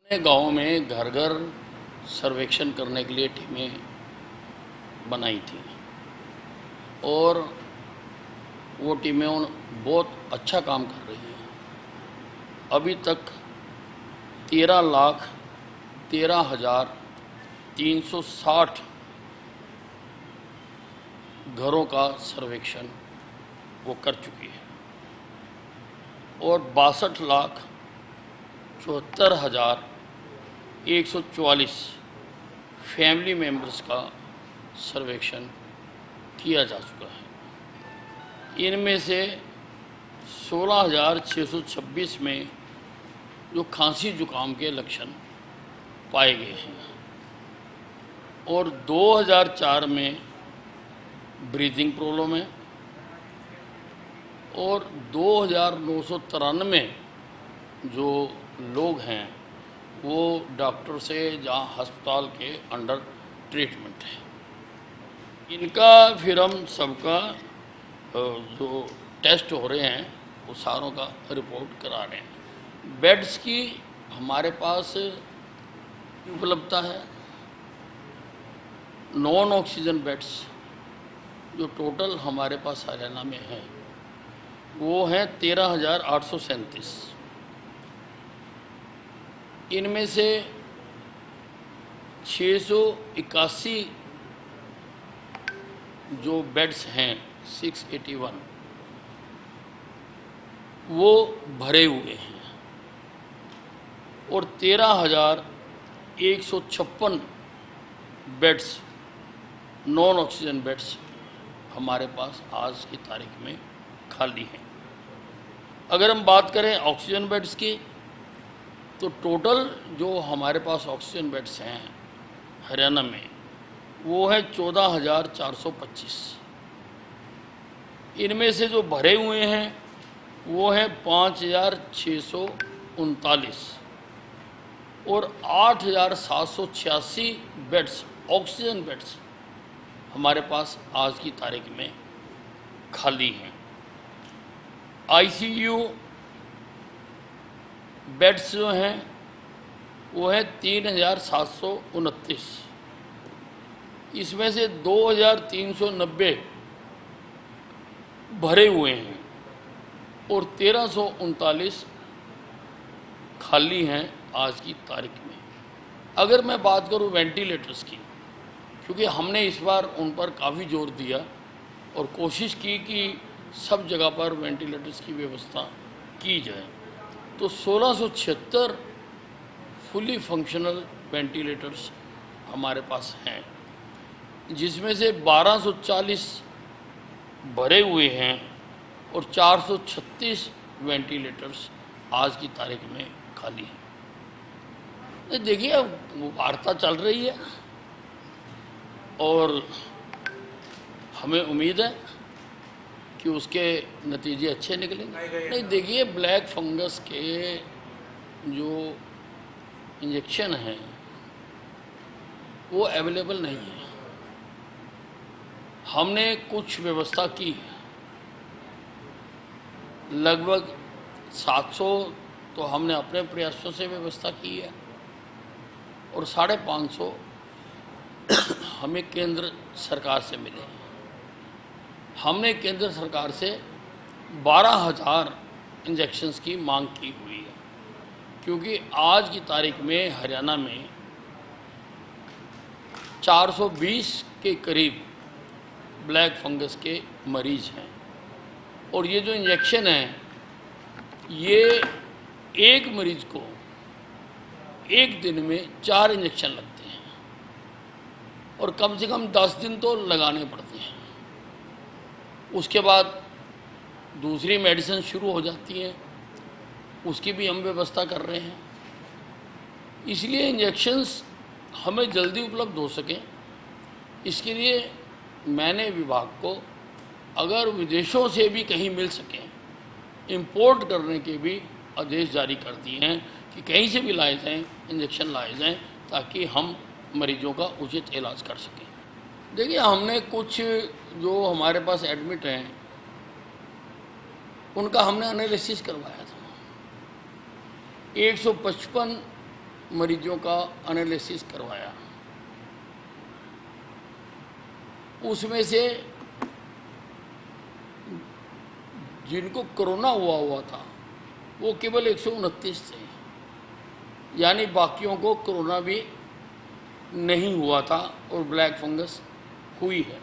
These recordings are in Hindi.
अपने गांव में घर घर सर्वेक्षण करने के लिए टीमें बनाई थी और वो टीमें बहुत अच्छा काम कर रही हैं। अभी तक 13,13,360 घरों का सर्वेक्षण वो कर चुकी है और 62,74,144 फैमिली मेंबर्स का सर्वेक्षण किया जा चुका है। इनमें से 16,626 में जो खांसी जुकाम के लक्षण पाए गए हैं और 2004 में ब्रीदिंग प्रॉब्लम है और 2,993 जो लोग हैं वो डॉक्टर से जहाँ अस्पताल के अंडर ट्रीटमेंट है। इनका फिर हम सबका जो टेस्ट हो रहे हैं वो सारों का रिपोर्ट करा रहे हैं। बेड्स की हमारे पास उपलब्धता है। नॉन ऑक्सीजन बेड्स जो टोटल हमारे पास हरियाणा में हैं वो हैं 13,837। इनमें से 681 जो बेड्स हैं 681 वो भरे हुए हैं और 13,156 बेड्स नॉन ऑक्सीजन बेड्स हमारे पास आज की तारीख में खाली हैं। अगर हम बात करें ऑक्सीजन बेड्स की तो टोटल जो हमारे पास ऑक्सीजन बेड्स हैं हरियाणा में वो है 14,425। इनमें से जो भरे हुए हैं वो हैं 5,639 और 8,786 बेड्स ऑक्सीजन बेड्स हमारे पास आज की तारीख में खाली हैं। आईसीयू बेड्स जो हैं वो है 3,729। इसमें से 2,390 भरे हुए हैं और 1,339 खाली हैं आज की तारीख में। अगर मैं बात करूं वेंटिलेटर्स की, क्योंकि हमने इस बार उन पर काफ़ी जोर दिया और कोशिश की कि सब जगह पर वेंटिलेटर्स की व्यवस्था की जाए, तो 1,676 फुली फंक्शनल वेंटिलेटर्स हमारे पास हैं, जिसमें से 1,240 भरे हुए हैं और 436 वेंटिलेटर्स आज की तारीख में खाली हैं। देखिए वार्ता चल रही है और हमें उम्मीद है कि उसके नतीजे अच्छे निकलेंगे। नहीं, देखिए ब्लैक फंगस के जो इंजेक्शन हैं वो अवेलेबल नहीं है। हमने कुछ व्यवस्था की है, लगभग 700 तो हमने अपने प्रयासों से व्यवस्था की है और 550 हमें केंद्र सरकार से मिले हैं। हमने केंद्र सरकार से 12,000 इंजेक्शन्स की मांग की हुई है, क्योंकि आज की तारीख में हरियाणा में 420 के करीब ब्लैक फंगस के मरीज हैं और ये जो इंजेक्शन है ये एक मरीज को एक दिन में 4 इंजेक्शन लगते हैं और कम से कम 10 दिन तो लगाने पड़ते हैं। उसके बाद दूसरी मेडिसिन शुरू हो जाती हैं, उसकी भी हम व्यवस्था कर रहे हैं। इसलिए इंजेक्शन्स हमें जल्दी उपलब्ध हो सकें, इसके लिए मैंने विभाग को अगर विदेशों से भी कहीं मिल सकें इंपोर्ट करने के भी आदेश जारी कर दिए हैं कि कहीं से भी लाए जाएं, इंजेक्शन लाए जाएं, ताकि हम मरीजों का उचित इलाज कर सकें। देखिए हमने कुछ जो हमारे पास एडमिट हैं उनका हमने एनालिसिस करवाया था। 155 मरीजों का एनालिसिस करवाया। उसमें से जिनको कोरोना हुआ था वो केवल 129 थे, यानी बाकियों को कोरोना भी नहीं हुआ था और ब्लैक फंगस हुई है।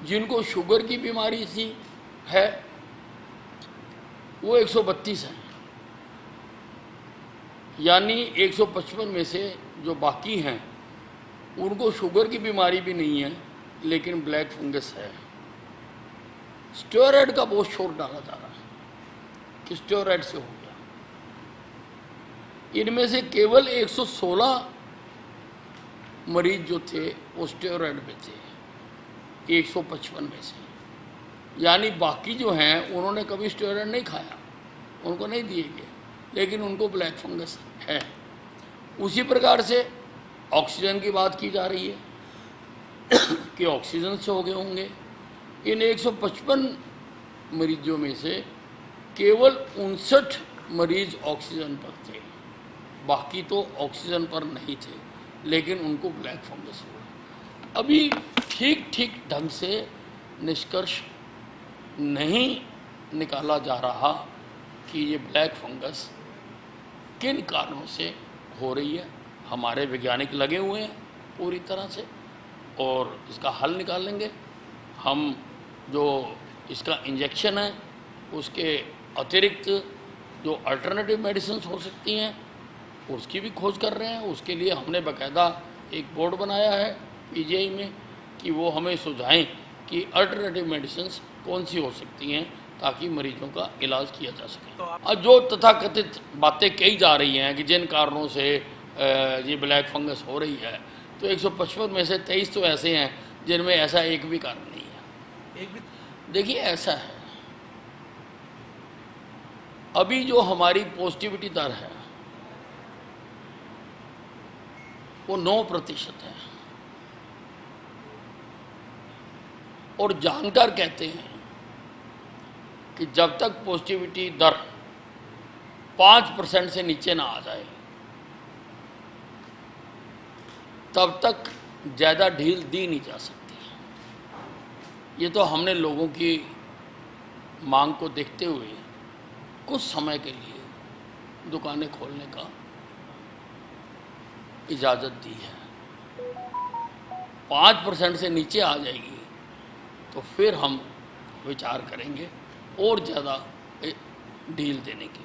जिनको शुगर की बीमारी है वो 132 हैं, यानी 155 में से जो बाकी हैं उनको शुगर की बीमारी भी नहीं है लेकिन ब्लैक फंगस है। स्टेरॉयड का बहुत शोर डाला जा रहा है कि स्टेरॉयड से हो गया। इनमें से केवल 116 मरीज जो थे वो स्टेरॉयड पे थे 155 में से, यानी बाकी जो हैं उन्होंने कभी स्टेरॉयड नहीं खाया, उनको नहीं दिए गए, लेकिन उनको ब्लैक फंगस है। उसी प्रकार से ऑक्सीजन की बात की जा रही है कि ऑक्सीजन से हो गए होंगे। इन 155 मरीजों में से केवल 59 मरीज ऑक्सीजन पर थे, बाकी तो ऑक्सीजन पर नहीं थे लेकिन उनको ब्लैक फंगस हुआ। अभी ठीक ढंग से निष्कर्ष नहीं निकाला जा रहा कि ये ब्लैक फंगस किन कारणों से हो रही है। हमारे वैज्ञानिक लगे हुए हैं पूरी तरह से और इसका हल निकालेंगे। हम जो इसका इंजेक्शन है उसके अतिरिक्त जो अल्टरनेटिव मेडिसिन हो सकती हैं उसकी भी खोज कर रहे हैं। उसके लिए हमने बाकायदा एक बोर्ड बनाया है पीजीआई में कि वो हमें सुझाएं कि अल्टरनेटिव मेडिसिन कौन सी हो सकती हैं ताकि मरीजों का इलाज किया जा सके। अब जो तथाकथित बातें कही जा रही हैं कि जिन कारणों से ये ब्लैक फंगस हो रही है, तो 155 में से 23 तो ऐसे हैं जिनमें ऐसा एक भी कारण नहीं है। देखिए ऐसा है, अभी जो हमारी पॉजिटिविटी दर है वो 9% है और जानकार कहते हैं कि जब तक पॉजिटिविटी दर 5% से नीचे ना आ जाए तब तक ज़्यादा ढील दी नहीं जा सकती। ये तो हमने लोगों की मांग को देखते हुए कुछ समय के लिए दुकानें खोलने का इजाज़त दी है। 5% से नीचे आ जाएगी तो फिर हम विचार करेंगे और ज़्यादा ढील देने की।